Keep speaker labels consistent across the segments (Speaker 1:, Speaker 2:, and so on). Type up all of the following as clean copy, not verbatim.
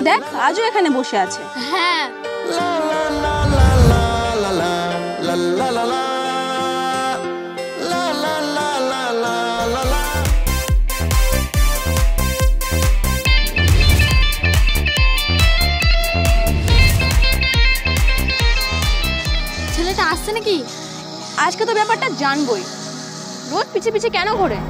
Speaker 1: দেখ আজও এখানে বসে আছে।
Speaker 2: হ্যাঁ ছেলেটা আসছে নাকি?
Speaker 1: আজকে তো ব্যাপারটা জানবই, রোজ পিছে পিছে কেন ঘোরে?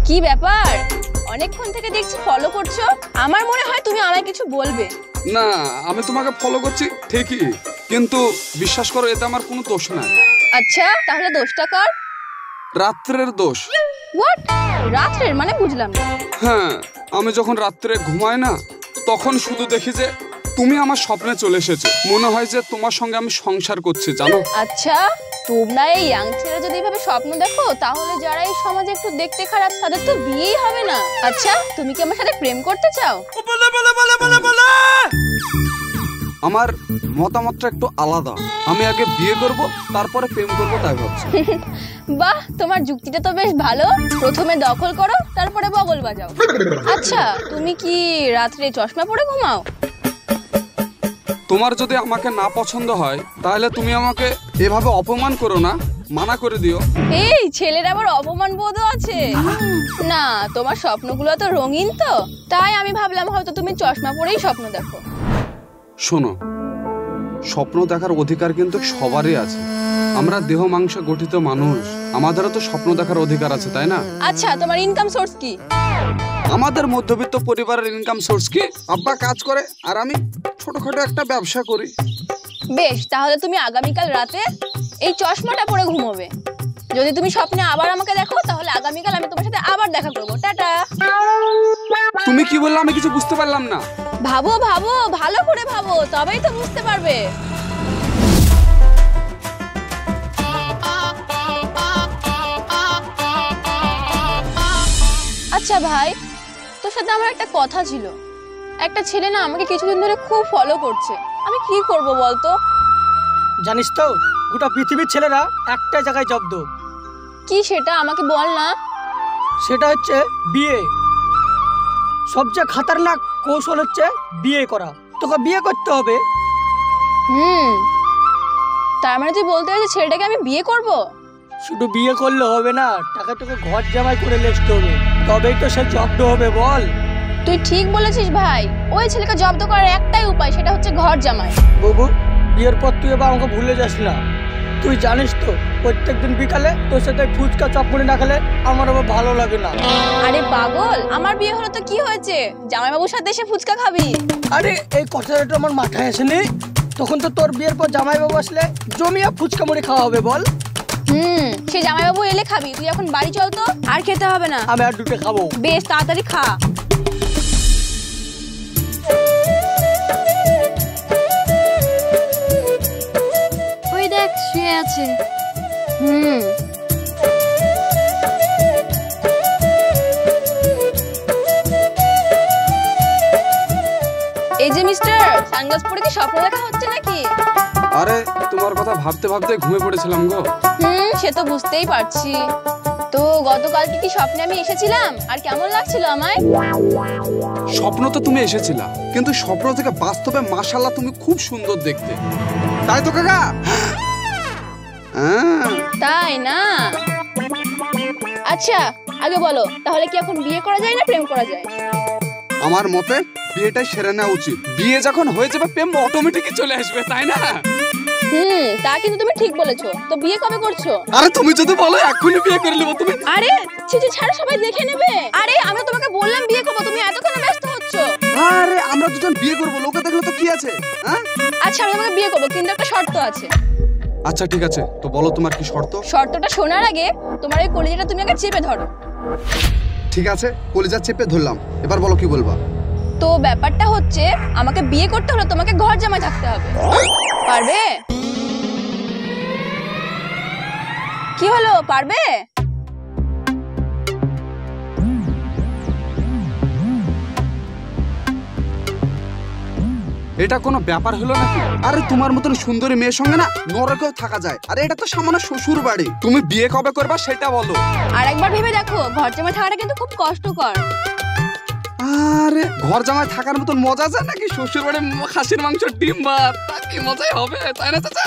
Speaker 1: কি ব্যাপার, অনেকক্ষণ থেকে দেখছি ফলো করছো। আমার মনে হয় তুমি আমায় কিছু বলবে।
Speaker 3: না, আমি তোমাকে ফলো করছি ঠিকই, কিন্তু বিশ্বাস করো এতে আমার কোনো দোষ নাই।
Speaker 1: আচ্ছা তাহলে দোষটা কার?
Speaker 3: রাত্রের দোষ।
Speaker 1: হোয়াট? রাত্রের মানে বুঝলাম না।
Speaker 3: হ্যাঁ, আমি যখন রাত্রে ঘুমাই না তখন শুধু দেখি যে তুমি আমার স্বপ্নে চলে এসেছো। মনে হয় যে তোমার সঙ্গে আমি সংসার করছি, জানো।
Speaker 1: আচ্ছা, তোমরা এই ইয়াং ছেলে যদি এভাবে স্বপ্ন দেখো তাহলে যারা এই সমাজে একটু দেখতে খারাপ তাদের তো বিয়েই হবে না। আচ্ছা, তুমি কি আমার সাথে প্রেম করতে চাও?
Speaker 3: আমার মতামতটা একটু আলাদা। আমি আগে বিয়ে করব, তারপরে প্রেম করব, তাই ভাবছি।
Speaker 1: বাহ, তোমার যুক্তিটা তো বেশ ভালো। প্রথমে দখল করো, তারপরে বগল বাজাও। আচ্ছা, তুমি কি রাত্রে চশমা পরে ঘুমাও?
Speaker 3: তোমার যদি আমাকে না পছন্দ হয় তাহলে তুমি আমাকে এভাবে অপমান করো না, মানা করে দিও।
Speaker 1: এই ছেলের আবার অপমান বোধও আছে না। তোমার স্বপ্নগুলো তো রঙিন, তো তাই আমি ভাবলাম হয়তো তুমি চশমা পরেই স্বপ্ন দেখো।
Speaker 3: শোনো, স্বপ্ন দেখার অধিকার কিন্তু সবারই আছে। আমরা দেহ মাংস গঠিত মানুষ, আমাদেরও তো স্বপ্ন দেখার অধিকার আছে, তাই না?
Speaker 1: আচ্ছা, তোমার ইনকাম সোর্স কি?
Speaker 3: আমাদের মধ্যবিত্ত পরিবারের ইনকাম সোর্স কি? আব্বা কাজ করে আর আমি ছোটখাটো একটা ব্যবসা করি।
Speaker 1: বেশ, তাহলে তুমি আগামীকাল রাতে এই চশমাটা পরে ঘুমোবে। যদি তুমি স্বপ্নে আবার আমাকে দেখো তাহলে আগামীকাল আমি তোমার সাথে আবার দেখা করব। টাটা।
Speaker 3: তুমি কি বললে? আমি কিছু বুঝতে পারলাম না।
Speaker 1: ভাবো ভাবো, ভালো করে ভাবো, তবেই তো বুঝতে পারবে। আচ্ছা ভাই, তোর সাথে আমার একটা কথা ছিল। একটা ছেলে না আমাকে কিছুদিন ধরে খুব ফলো করছে, আমি কি করব বলতো?
Speaker 4: জানিস তো, গোটা পৃথিবীর ছেলেরা একটা জায়গায় জব্দ।
Speaker 1: কি সেটা আমাকে বল না।
Speaker 4: সেটা হচ্ছে বিয়ে। সবচেয়ে খতরনাক কৌশল হচ্ছে বিয়ে করা। তোকে বিয়ে করতে হবে।
Speaker 1: তার মানে তুই বলতে চাইছিস ছেলেটাকে আমি বিয়ে করব?
Speaker 4: শুধু বিয়ে করলে হবে না, তাকে তোকে ঘর জামাই করে লেসতে হবে, তবেই তো সে জব্দ হবে। বল।
Speaker 1: তুই ঠিক বলেছিস ভাই, ওই ছেলেকে জব্দ করার একটাই উপায়, সেটা হচ্ছে ঘর জামাই।
Speaker 4: বাবু, বিয়ের পর তুই এবার আমাকে ভুলে যাস না। তুই জানিস তো, প্রত্যেকদিন বিকালে তোর সাথে ফুচকা চপমুড়ি না খেলে আমার আবার ভালো লাগে না।
Speaker 1: আরে পাগল, আমার বিয়ে হলো তো কি হয়েছে? জামাইবাবুর সাথে এসে ফুচকা খাবি।
Speaker 4: আরে এই কথাটা তো আমার মাথায় আসেনি। তখন তো তোর বিয়ের পর জামাইবাবু আসলে জমিয়া ফুচকা মুড়ি খাওয়া হবে। বল।
Speaker 1: সে জামাইবাবু এলে খাবি, তুই এখন বাড়ি চল তো, আর খেতে হবে না।
Speaker 4: আমি আর দুটো খাবো।
Speaker 1: বেশ, তাড়াতাড়ি খা।
Speaker 2: ওই দেখ শুয়ে আছে।
Speaker 1: এই যে মিস্টার, সানগ্লাস পরে কি স্বপ্ন দেখা হচ্ছে নাকি?
Speaker 3: আরে তোমার কথা ভাবতে ভাবতে ঘুমিয়ে পড়েছিলাম গো।
Speaker 1: সে তো বুঝতেই পারছি। তো গতকালকে কি স্বপ্নে আমি এসেছিলাম, আর কেমন লাগছিল আমায়?
Speaker 3: স্বপ্ন তো তুমি এসেছিলা, কিন্তু স্বপ্ন থেকে বাস্তবে মাশাআল্লাহ তুমি খুব সুন্দর দেখতে, তাই তো কাকা?
Speaker 1: তাই না? আচ্ছা আগে বলো, তাহলে কি এখন বিয়ে করা যায় না প্রেম করা যায়?
Speaker 3: আমার মতে বিয়েটাই সেরে নেওয়া উচিত। বিয়ে যখন হয়ে যাবে প্রেম অটোমেটিকই চলে আসবে, তাই না?
Speaker 1: তা কিন্তু তুমি ঠিক বলেছো। তো বিয়ে কবে করছো?
Speaker 3: আরে তুমি যদি বলো এখনই বিয়ে করে নেব। তুমি
Speaker 1: আরে ছিছি ছাড়ো, সবাই দেখে নেবে। আরে আমি তোমাকে বললাম বিয়ে করব, তুমি এত কেন ব্যস্ত হচ্ছো?
Speaker 3: আরে আমরা দুজন বিয়ে করব, লোকে দেখলে তো কি আছে?
Speaker 1: আচ্ছা আমি তোমাকে বিয়ে করব, কিন্তু একটা শর্ত আছে।
Speaker 3: আচ্ছা ঠিক আছে, তো বলো তোমার কি শর্ত?
Speaker 1: শর্তটা শোনার আগে তোমার এই কলিজাটা তুমি আগে চেপে ধরো।
Speaker 3: ঠিক আছে, কলিজা চেপে ধরলাম, এবার বলো কি বলবা?
Speaker 1: তো ব্যাপারটা হচ্ছে আমাকে বিয়ে করতে হলে তোমাকে ঘর জামাই থাকতে হবে, পারবে? কি হলো, পারবে?
Speaker 3: এটা কোনো ব্যাপার হলো নাকি? আরে তোমার মতন সুন্দরী মেয়ের সঙ্গে না নরকেও থাকা যায়, আরে এটা তো সামান্য শ্বশুর বাড়ি। তুমি বিয়ে কবে করবা সেটা বলো।
Speaker 1: আর একবার ভেবে দেখো, ঘর জামাই থাকাটা কিন্তু খুব কষ্টকর।
Speaker 3: আরে ঘর জামাই থাকার মতন মজা যায় নাকি? শ্বশুর বাড়ি খাসির মাংস ডিম ভাত, তা কি মজাই হবে, তাই না চাচা?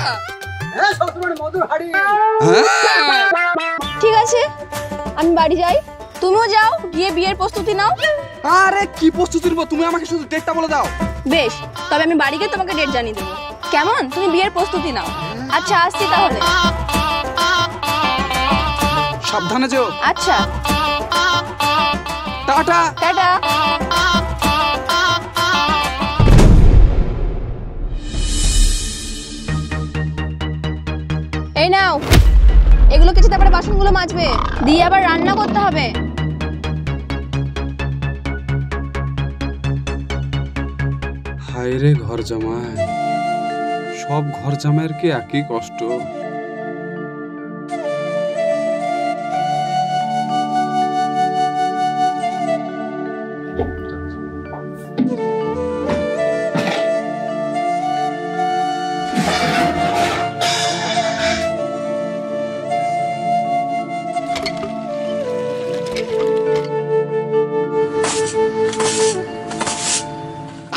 Speaker 4: হ্যাঁ শ্বশুর বাড়ি মধুর হাড়ি।
Speaker 3: হ্যাঁ
Speaker 1: ঠিক আছে, আমি বাড়ি যাই, তুমিও যাও, গিয়ে বিয়ের প্রস্তুতি নাও।
Speaker 3: আরে কি প্রস্তুতি নিব? তুমি আমাকে শুধু ডেটটা বলে দাও।
Speaker 1: বেশ, তবে আমি বাড়ি গিয়ে তোমাকে ডেট জানিয়ে দেবো, কেমন? তুমি বিয়ের প্রস্তুতি নাও। আচ্ছা আসছি তাহলে।
Speaker 3: সাবধানে যেও।
Speaker 1: আচ্ছা,
Speaker 3: টাটা।
Speaker 1: টাটা। এই নাও, এগুলো কিছু, তারপরে বাসনগুলো মাজবে, দিয়ে আবার রান্না করতে হবে।
Speaker 3: হায় রে ঘর জামাই, সব ঘর জামাইয়ের কি একই কষ্ট?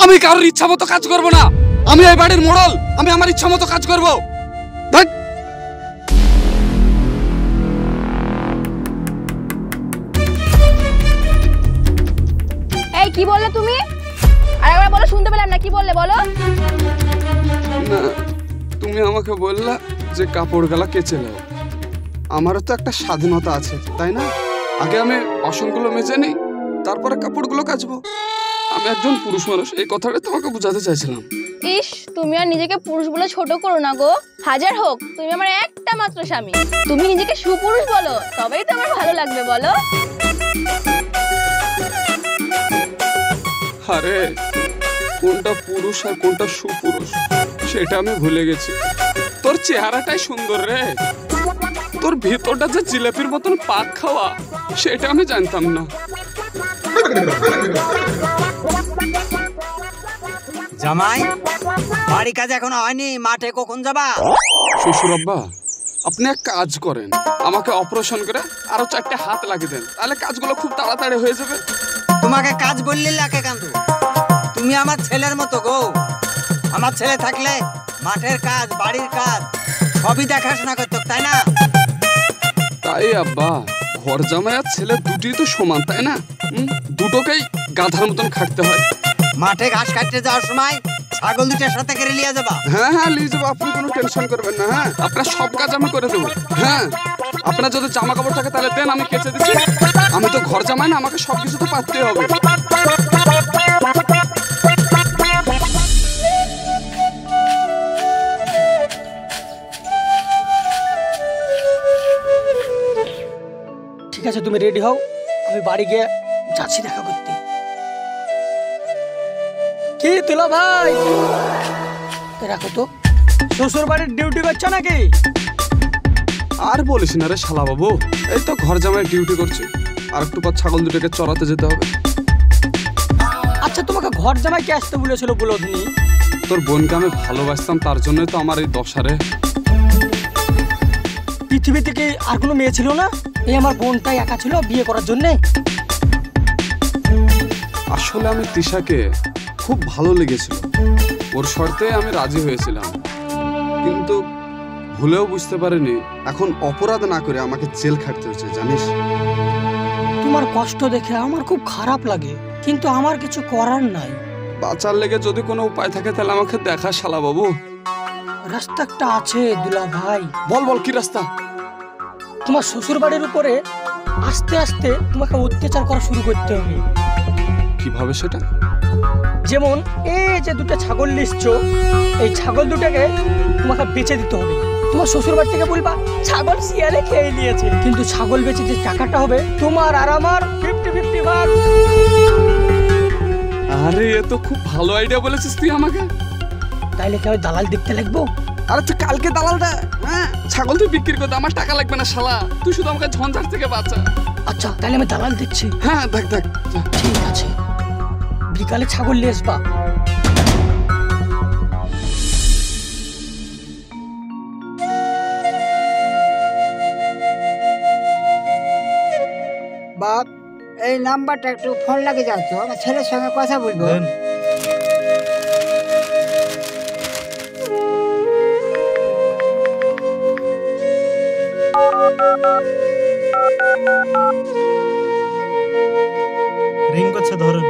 Speaker 3: আমি কারোর ইচ্ছা মতো কাজ করব না, আমি এই বাড়ির মোড়ল, আমি আমার ইচ্ছা মতো কাজ করব।
Speaker 1: এই কি বললে তুমি? আর একবার বলো, শুনতে পেলাম না, কি বললে বলো?
Speaker 3: না, তুমি আমাকে বললা যে কাপড় গালা কেচে নাও। আমারও তো একটা স্বাধীনতা আছে, তাই না? আগে আমি বাসনগুলো মেজে নিই, তারপরে কাপড়গুলো কাচবো। আমি একজন পুরুষ মানুষ, এই কথাটা তোমাকে বোঝাতে চাইছিলাম।
Speaker 1: ইস, তুমি আর নিজেকে পুরুষ বলে ছোট করো না গো। হাজার হোক, তুমি আমার একটা মাত্র স্বামী। তুমি নিজেকে সুপুরুষ বলো, তবেই তো আমার ভালো লাগবে, বলো।
Speaker 3: আরে কোনটা পুরুষ আর কোনটা সুপুরুষ সেটা আমি ভুলে গেছি। তোর চেহারাটাই সুন্দর রে, তোর ভেতরটা যে জিলাপির মতন পাক খাওয়া সেটা আমি জানতাম না।
Speaker 5: জামাই, বাড়ি কাজ এখনো হয়নি, মাঠে কখন যাবা?
Speaker 3: শ্বশুর আব্বা, আপনি এক কাজ করেন, আমাকে অপারেশন করে আরো 4টে হাত লাগিয়ে দেন, তাহলে কাজগুলো খুব তাড়াতাড়ি হয়ে যাবে।
Speaker 5: তোমাকে কাজ বললে লাগে কান্দু, তুমি আমার ছেলের মতো গো। আমার ছেলে থাকলে মাঠের কাজ, বাড়ির কাজ সবই দেখাশোনা করতো, তাই না?
Speaker 3: তাই আব্বা, ঘর জামাই আর ছেলে দুটি তো সমান, তাই না? দুটোকেই গাধার মতন খাটতে হয়।
Speaker 5: মাঠে ঘাস কাটতে যাওয়ার সময় ছাগল দুটার সাথে করে নিয়ে যাবা।
Speaker 3: হ্যাঁ হ্যাঁ, নিয়ে যাবো, আপনি কোনো টেনশন করবেন না। হ্যাঁ, আপনার সব কাজ আমি করে দেবো। হ্যাঁ, আপনার যদি জামা কাপড় থাকে তাহলে দেন, আমি কেচে দিচ্ছি। আমি তো ঘর জামাই না, আমাকে সবকিছু তো পারতেই হবে।
Speaker 4: ঠিক আছে, তুমি রেডি হও, আমি বাড়ি গিয়ে যাচ্ছি দেখা করতে। কি তুলা ভাই, রাখো তো, শ্বশুর বাড়ির ডিউটি করছো নাকি?
Speaker 3: আর বলিস না রে শালা বাবু, এই তো ঘর জামাই ডিউটি করছে, আর একটু পর ছাগল দুটোকে চড়াতে যেতে হবে।
Speaker 4: আচ্ছা, তোমাকে ঘর জামাই কে আসতে বলেছিল বলদিনি?
Speaker 3: তোর বোনকে আমি ভালোবাসতাম, তার জন্যই তো আমার এই দশারে।
Speaker 4: পৃথিবী থেকে আর কোনো মেয়ে ছিল না? এই আমার বোনটাই একা ছিল বিয়ে করার জন্য।
Speaker 3: আসলে আমি তিশাকে খুব ভালো লেগেছিল, ওর শর্তে আমি রাজি হয়েছিলাম, কিন্তু ভুলেও বুঝতে পারিনি এখন অপরাধ না করে আমাকে জেল খাটতে হচ্ছে, জানিস?
Speaker 4: তোমার কষ্ট দেখে আমার খুব খারাপ লাগে, কিন্তু আমার কিছু করার নাই।
Speaker 3: বাঁচার লেগে যদি কোনো উপায় থাকে তাহলে আমাকে দেখা শালা বাবু।
Speaker 4: রাস্তা একটা আছে দুলা ভাই।
Speaker 3: বল বল, কি রাস্তা?
Speaker 4: তোমার শ্বশুর বাড়ির উপরে আস্তে আস্তে তোমাকে অত্যাচার করা শুরু করতে হবে।
Speaker 3: কিভাবে সেটা?
Speaker 4: যেমন এই যে দুটো ছাগল নিচ্ছ, এই ছাগল দুটাকে তোমাকে বেচে দিতে হবে। তোমার শ্বশুর বাড়ি থেকে বলবা ছাগল শিয়ালে খেয়ে নিয়েছে, কিন্তু ছাগল বেচে যে টাকাটা হবে তোমার আর আমার 50-50 ভাগ।
Speaker 3: আরে এ তো খুব ভালো আইডিয়া বলেছিস তুই আমাকে।
Speaker 4: তাইলে কি আমি দালাল দেখতে লাগবো?
Speaker 3: আরে তুই কালকে দালালটা, হ্যাঁ ছাগল তুই বিক্রি করতে, আমার টাকা লাগবে না শালা, তুই শুধু আমাকে ঝঞ্ঝাট থেকে বাঁচা।
Speaker 4: আচ্ছা তাহলে আমি দালাল দেখছি।
Speaker 3: হ্যাঁ দেখ দেখ যা।
Speaker 4: ঠিক আছে, বিকালে ছাগল নিয়ে আসবা।
Speaker 6: বাপ, এই নাম্বারটা একটু ফোন লাগিয়ে যাও তো, আমার ছেলের সঙ্গে কথা বলবো।
Speaker 7: রিং করছে, ধরুন।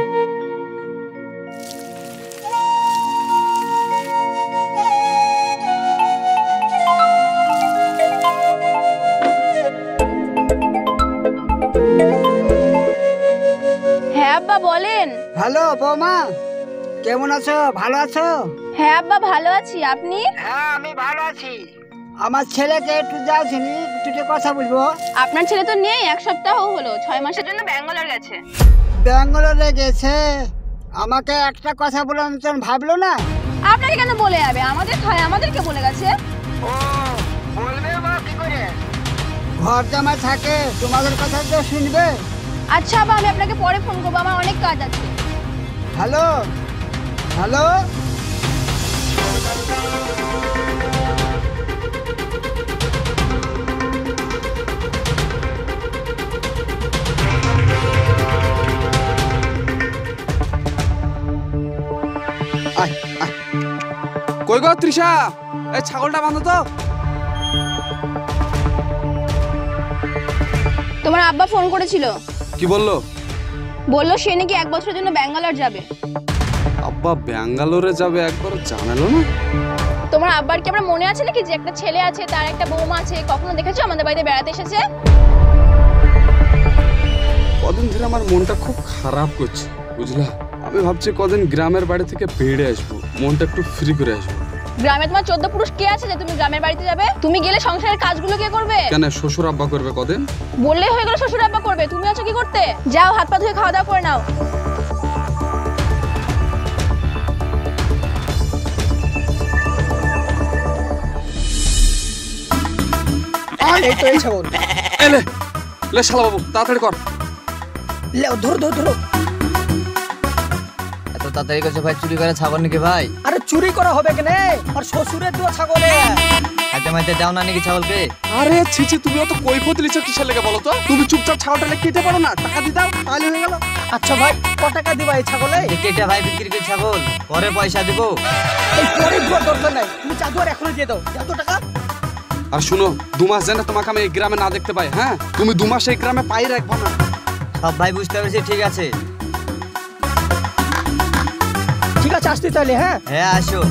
Speaker 1: হ্যাঁ আব্বা বলেন।
Speaker 6: হ্যালো বৌমা, কেমন আছো? ভালো আছো?
Speaker 1: হ্যাঁ আব্বা ভালো আছি, আপনি?
Speaker 6: হ্যাঁ আমি ভালো আছি। আমার ছেলেকে একটু যাচ্ছিনি, দুটো কথা বলবো।
Speaker 1: আপনার ছেলে তো নেই, 1 সপ্তাহ হলো, 6 মাসের জন্য ব্যাঙ্গালোর গেছে।
Speaker 6: ব্যাঙ্গালোরে গেছে, আমাকে একটা কথা বলে মতন ভাবলো না।
Speaker 1: আপনাকে কেন বলে যাবে? আমাদের খায়, আমাদেরকে বলে গেছে।
Speaker 6: ও বলবে বা কি করে? ঘর জামাই থাকে, তোমাদের কথা তো শুনবে।
Speaker 1: আচ্ছা আব্বা, আমি আপনাকে পরে ফোন করবো, আমার অনেক কাজ আছে।
Speaker 6: হ্যালো হ্যালো,
Speaker 3: আয় আয়। কই গো তৃষা, এই ছাগলটা বাঁধো তো।
Speaker 1: তোমার আব্বা ফোন করেছিল,
Speaker 3: কি বললো?
Speaker 1: বললো সে নাকি 1 বছরের জন্য ব্যাঙ্গালোর যাবে।
Speaker 3: আব্বা ব্যাঙ্গালোরে যাবে একবার জানালো না?
Speaker 1: তোমার আব্বার কি আমার মনে আছে নাকি যে একটা ছেলে আছে, তার একটা বৌমা আছে? কখনো দেখেছো আমাদের বাড়িতে বেড়াতে এসেছে?
Speaker 3: কদিন ধরে আমার মনটা খুব খারাপ করছে বুঝলা। আমি ভাবছি কদিন গ্রামের বাড়ি থেকে বেড়ে আসবো, মনটা একটু ফ্রি করে আসবো।
Speaker 1: গ্রামে তোমার 14 পুরুষ কে আছে যে তুমি গ্রামের বাড়িতে যাবে? তুমি গেলে সংসারের কাজগুলো কে করবে?
Speaker 3: কেন শ্বশুর আব্বা করবে কদিন?
Speaker 1: বললেই হয়ে গেল শ্বশুর আব্বা করবে, তুমি আছো কি করতে? যাও হাত পা ধুয়ে খাওয়া দাওয়া করে নাও।
Speaker 4: এই তো এই ছাগল।
Speaker 3: এলে লে শালা বাবু তাড়াতাড়ি কর।
Speaker 4: লে ধরো ধরো ধরো।
Speaker 5: এত তাড়াতাড়ি করছে ভাই, চুরি করে ছাগল নাকি ভাই?
Speaker 4: আরে চুরি করা হবে কেন? আর শ্বশুরের দেওয়া ছাগলে
Speaker 5: হাতে মাইতে দাও না নাকি ছাগলকে?
Speaker 3: আরে ছিছি, তুমি অত কৈফত লিছো কিসের লেগে বলো তো? তুমি চুপচাপ ছাগলটা কেটে পারো না, টাকা দিয়ে দাও তাহলে হয়ে গেল।
Speaker 4: আচ্ছা ভাই, ক টাকা দিবা এই ছাগলে?
Speaker 5: কেটে ভাই বিক্রি করে ছাগল, পরে পয়সা দিব।
Speaker 4: এই পরে দেওয়ার দরকার নাই, তুমি চাদু আর এখনই দিয়ে দাও। যত টাকা।
Speaker 3: আর শুনো, 2 মাস যেন তোমাকে আমি এই গ্রামে না দেখতে পাই। হ্যাঁ, তুমি 2 মাস এই গ্রামে পাই রাখবো না।
Speaker 5: সব ভাই বুঝতে পেরেছি, ঠিক আছে।
Speaker 4: ঠিক আছে, আসতে তাহলে। হ্যাঁ
Speaker 5: হ্যাঁ আসো।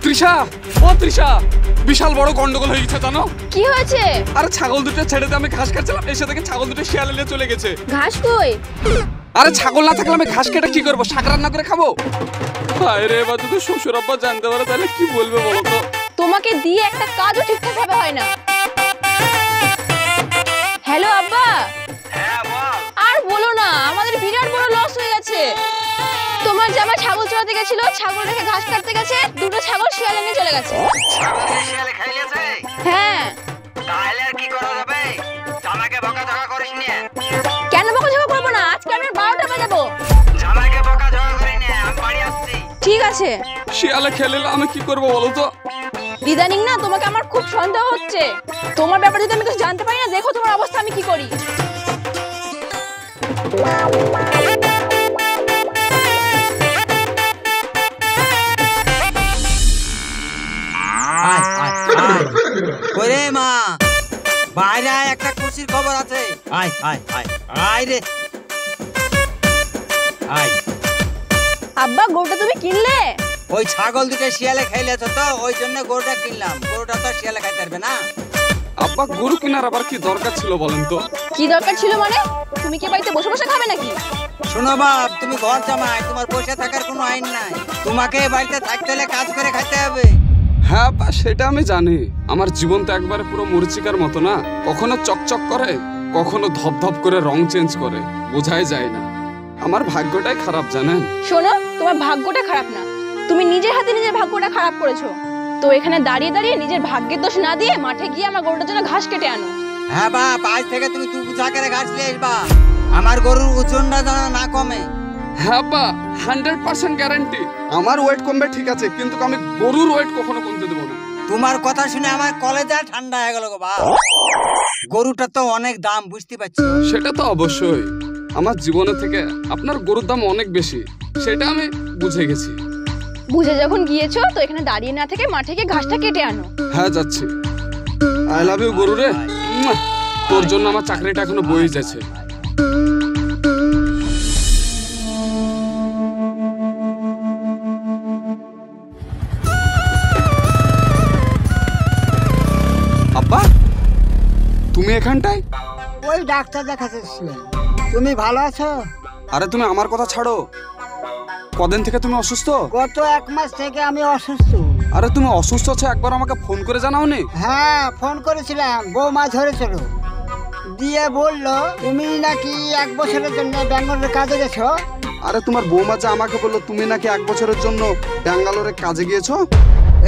Speaker 3: তৃষা, ও তৃষা, বিশাল বড় গন্ডগোল হয়ে গেছে জানো?
Speaker 1: কি হয়েছে?
Speaker 3: আরে ছাগল দুটো ছেড়ে দিয়ে আমি ঘাস কাটছিলাম, এসে দেখে ছাগল দুটো শিয়ালে নিয়ে চলে গেছে।
Speaker 1: ঘাস কই?
Speaker 3: আরে ছাগল না থাকলে আমি ঘাস কেটে কি করবো? শাক রান্না করে খাবো? হায় রে, এবার যদি শ্বশুর আব্বা জানতে পারে তাহলে কি বলবে বলো তো?
Speaker 1: তোমাকে দিয়ে একটা কাজও ঠিকঠাক ভাবে হয় না। হ্যালো আব্বা। আর বলো না, আমাদের বিরাট বড় লস হয়ে গেছে। তোমার জামাই ছাগল চড়াতে গেছিল, ছাগল রেখে ঘাস কাটতে গেছে, 2টো ছাগল শিয়ালে নিয়ে চলে গেছে। হ্যাঁ। কেন বকাঝকা করবো না? আজকে আমি 12টা বাজাবো। ঠিক আছে।
Speaker 3: শিয়ালে খেলে আমি কি করবো বলো তো?
Speaker 1: ইদানিং না তোমাকে আমার খুব সন্দেহ হচ্ছে। তোমার ব্যাপারে যদি আমি কিছু জানতে পারি না, দেখো তোমার অবস্থা আমি কি করি।
Speaker 5: ওরে মা, বাইরে আয়, একটা খুশির খবর আছে। আয় আয় আয় আয় রে, আয়।
Speaker 1: আব্বা, গরুটা তুমি কিনলে?
Speaker 5: ওই ছাগল দুটো শিয়ালে খাইলেছো তো, ওই জন্য গরুটা কিনলাম। গরুটা তো শিয়ালে খাইতে পারবে না।
Speaker 3: আব্বা, গরু কেনার আবার কি দরকার ছিল বলেন তো?
Speaker 1: কি দরকার ছিল মানে? তুমি কি বাড়িতে বসে বসে খাবে নাকি?
Speaker 5: শোনো বাপ, তুমি ঘর জামাই, তোমার বসে থাকার কোনো আইন নাই। তোমাকে এই বাড়িতে থাকতে হলে কাজ করে খাইতে হবে।
Speaker 3: হ্যাঁ বা সেটা আমি জানি। আমার জীবন তো একবারে পুরো মরিচিকার মতো না, কখনো চকচক করে, কখনো ধপধপ করে রং চেঞ্জ করে, বোঝাই যায় না। আমার ভাগ্যটাই খারাপ জানেন।
Speaker 1: শোনো, তোমার ভাগ্যটা খারাপ না, তুমি নিজের হাতে নিজের ভাগ্যটা খারাপ করেছো। তো এখানে দাঁড়িয়ে দাঁড়িয়ে নিজের ভাগ্যের দোষ না দিয়ে মাঠে গিয়ে আমার গরুটার জন্য ঘাস কেটে আনো।
Speaker 5: হ্যাঁ বাপ, আজ থেকে তুমি 2 বোঝা করে ঘাস নিয়ে আসবা। আমার গরুর ওজনটা যেন না কমে।
Speaker 3: হ্যাঁ বা 100% গ্যারান্টি। আমার ওয়েট কমবে ঠিক আছে, কিন্তু আমি গরুর ওয়েট কখনো কমতে দেবো না।
Speaker 5: তোমার কথা শুনে আমার কলেজা ঠান্ডা হয়ে গেল গো বাপ। গরুটার তো অনেক দাম, বুঝতে পারছি।
Speaker 3: সেটা তো অবশ্যই, আমার জীবনে থেকে আপনার গরুর দাম অনেক বেশি, সেটা আমি বুঝে গেছি।
Speaker 1: বুঝে যখন গিয়েছো তো এখানে দাঁড়িয়ে না থেকে মাঠে গিয়ে ঘাসটা কেটে আনো।
Speaker 3: হ্যাঁ যাচ্ছি। আই লাভ ইউ গরু রে। তোর জন্য আমার চাকরিটা এখনো বই যাচ্ছে। আব্বা তুমি এখানটায়?
Speaker 6: ওই ডাক্তার দেখাচ্ছিলেন। তুমি ভালো আছো?
Speaker 3: আরে তুমি আমার কথা ছাড়ো, কদিন থেকে তুমি অসুস্থ?
Speaker 6: গত 1 মাস থেকে আমি অসুস্থ।
Speaker 3: আরে তুমি অসুস্থ আছো একবার আমাকে ফোন করে জানাওনি?
Speaker 6: হ্যাঁ ফোন করেছিলাম, বৌমা ধরেছিল, দিয়ে বললো তুমি নাকি 1 বছরের জন্য ব্যাঙ্গালোরে কাজে গেছো।
Speaker 3: আরে তোমার বৌমা যে আমাকে বললো তুমি নাকি 1 বছরের জন্য ব্যাঙ্গালোরে কাজে গিয়েছো।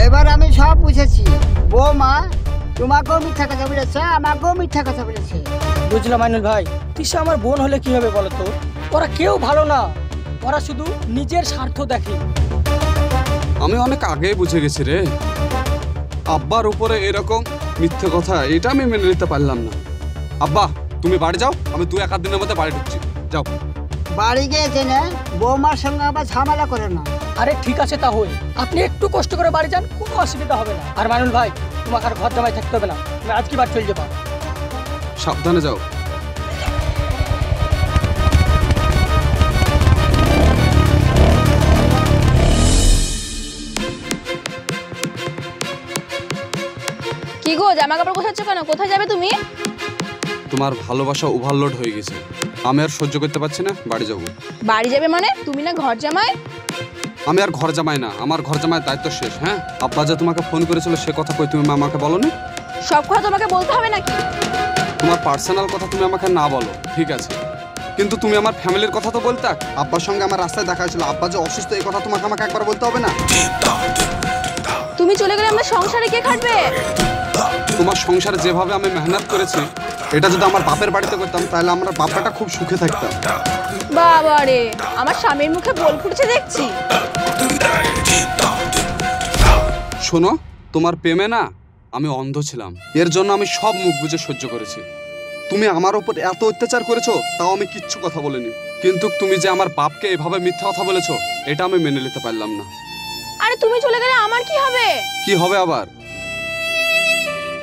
Speaker 6: এবার আমি সব বুঝেছি। বৌমা তোমাকেও মিথ্যা কথা বলেছে, আমাকেও মিথ্যা কথা বলেছে।
Speaker 4: বুঝলাম মাইনুল ভাই, তিশা আমার বোন হলে কি হবে বলো তো? ওরা কেউ ভালো না, ওরা শুধু নিজের স্বার্থ দেখে।
Speaker 3: আমি অনেক আগেই বুঝে গেছি রে, আব্বার উপরে এরকম মিথ্যে কথা, এটা আমি মেনে নিতে পারলাম না। আব্বা তুমি বাড়ি যাও, আমি 2-1 দিনের মধ্যে বাড়ি ঢুকছি, যাও।
Speaker 6: বাড়ি গিয়ে জেনে বৌমার সঙ্গে আবার ঝামেলা করে না।
Speaker 4: আরে ঠিক আছে তাহলে আপনি একটু কষ্ট করে বাড়ি যান, কোনো অসুবিধা হবে না। আর মাইনুল ভাই, তোমাকে আর ঘর জামাই থাকতে হবে না, তুমি আজকে বাড়ি চলে যাবা।
Speaker 3: সাবধানে যাও।
Speaker 1: কি গো, জামা কাপড় গোছাচ্ছ কেন? কোথায় যাবে তুমি?
Speaker 3: তোমার ভালোবাসা ওভারলোড হয়ে গেছে, আমি আর সহ্য করতে পারছি না, বাড়ি যাবো।
Speaker 1: বাড়ি যাবে মানে? তুমি না ঘর জামাই?
Speaker 3: আমি আর ঘর জামাই না, আমার ঘর জামাইয়ের দায়িত্ব শেষ। হ্যাঁ, আব্বা যে তোমাকে ফোন করেছিল সে কথা কই তুমি আমাকে বলোনি?
Speaker 1: সব কথা তোমাকে বলতে হবে নাকি?
Speaker 3: তোমার পার্সোনাল কথা তুমি আমাকে না বলো ঠিক আছে, কিন্তু তুমি আমার ফ্যামিলির কথা তো বলতে। আব্বার সঙ্গে আমার রাস্তায় দেখা হয়েছিল, আব্বা যে অসুস্থ এই কথা তোমাকে আমাকে একবার বলতে হবে না?
Speaker 1: তুমি চলে গেলে আমরা সংসারে কে খাটবে?
Speaker 3: তোমার সংসারে যেভাবে আমি মেহনত করেছি, এটা যদি আমার বাপের বাড়িতে করতাম তাহলে আমরা বাবাটা খুব সুখে থাকতাম।
Speaker 1: বাবা রে, আমার স্বামীর মুখে বল ফুটেছে দেখছি।
Speaker 3: শোনো, তোমার প্রেমে না আমি অন্ধ ছিলাম, এর জন্য আমি সব মুখ বুজে সহ্য করেছি। তুমি আমার উপর এত অত্যাচার করেছো, তাও আমি কিচ্ছু কথা বলিনি, কিন্তু তুমি যে আমার বাপকে এভাবে মিথ্যা কথা বলেছো, এটা আমি মেনে নিতে পারলাম না।
Speaker 1: আরে তুমি চলে গেলে আমার কি হবে?
Speaker 3: কি হবে আবার?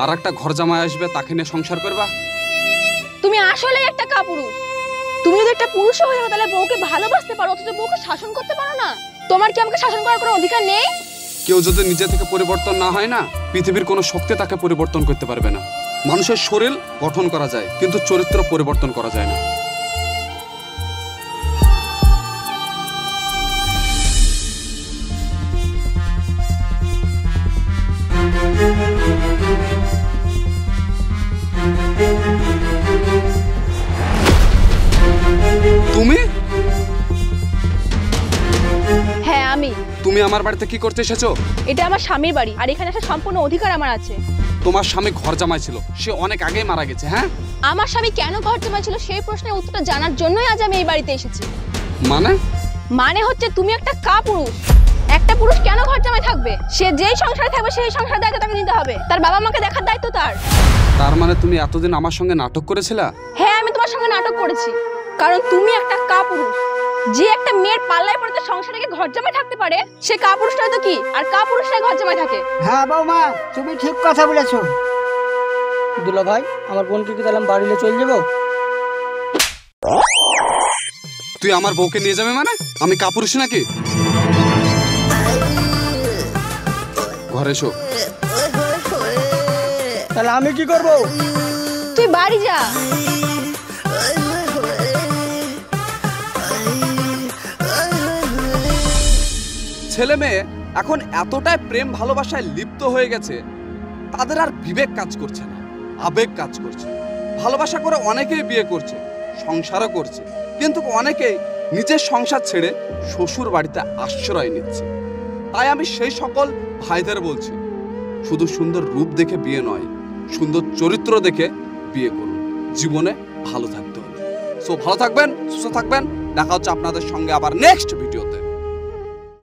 Speaker 3: আর একটা ঘর জামাই আসবে, তাকে নিয়ে সংসার করবা?
Speaker 1: তুমি আসলে একটা কাপুরুষ। তুমি যদি একটা পুরুষ হয়ে যাও তাহলে বউকে ভালোবাসতে পারো, অথচ বউকে শাসন করতে পারো না। তোমার কি আমাকে শাসন করার কোনো অধিকার নেই?
Speaker 3: কেউ যদি নিজে থেকে পরিবর্তন না হয় না, পৃথিবীর কোনো শক্তি তাকে পরিবর্তন করতে পারবে না। মানুষের শরীর গঠন করা যায়, কিন্তু চরিত্র পরিবর্তন করা যায় না। তুমি?
Speaker 1: হ্যাঁ আমি।
Speaker 3: তুমি আমার বাড়িতে কি করতে এসেছো?
Speaker 1: এটা আমার স্বামীর বাড়ি, আর এখানে একটা সম্পূর্ণ অধিকার আমার আছে।
Speaker 3: তোমার স্বামী ঘর জামাই ছিল, সে অনেক আগেই মারা গেছে। হ্যাঁ,
Speaker 1: আমার স্বামী কেন ঘর জামাই ছিল সেই প্রশ্নের উত্তরটা জানার জন্যই আজ আমি এই বাড়িতে এসেছি। মানে হচ্ছে তুমি একটা কাপুরুষ। একটা পুরুষ কেন ঘর জামাই থাকবে? সে যেই সংসারে থাকবে সেই সংসারের দায়িত্ব তাকে নিতে হবে, তার বাবা মাকে দেখার দায়িত্ব তার।
Speaker 3: তার মানে তুমি এতদিন আমার সঙ্গে নাটক করেছিলা?
Speaker 1: হ্যাঁ, আমি তোমার সঙ্গে নাটক করেছি, কারণ তুমি একটা কাপুরুষ। যে একটা মেয়ের পাল্লায় পড়ে তার সংসারে গিয়ে ঘর জামাই থাকতে পারে, সে কাপুরুষটা তো কি? আর কাপুরুষটাই ঘর জামাই থাকে।
Speaker 6: হ্যাঁ বৌমা, তুমি ঠিক কথা বলেছো।
Speaker 4: দুলা ভাই, আমার বোনকে কি তাহলে বাড়িতে চলে যাবো?
Speaker 3: তুই আমার বউকে নিয়ে যাবে মানে? আমি কাপুরুষ নাকি? ঘরে এসো।
Speaker 4: তাহলে আমি কি করব?
Speaker 1: তুই বাড়ি যা।
Speaker 3: ছেলে মেয়ে এখন এতটাই প্রেম ভালোবাসায় লিপ্ত হয়ে গেছে, তাদের আর বিবেক কাজ করছে না, আবেগ কাজ করছে। ভালোবাসা করে অনেকেই বিয়ে করছে, সংসারও করছে, কিন্তু অনেকেই নিজের সংসার ছেড়ে শ্বশুর বাড়িতে আশ্রয় নিচ্ছে। তাই আমি সেই সকল ভাইদের বলছি, শুধু সুন্দর রূপ দেখে বিয়ে নয়, সুন্দর চরিত্র দেখে বিয়ে করুন। জীবনে ভালো থাকতে হবে। সো ভালো থাকবেন, সুস্থ থাকবেন। দেখা হচ্ছে আপনাদের সঙ্গে আবার নেক্সট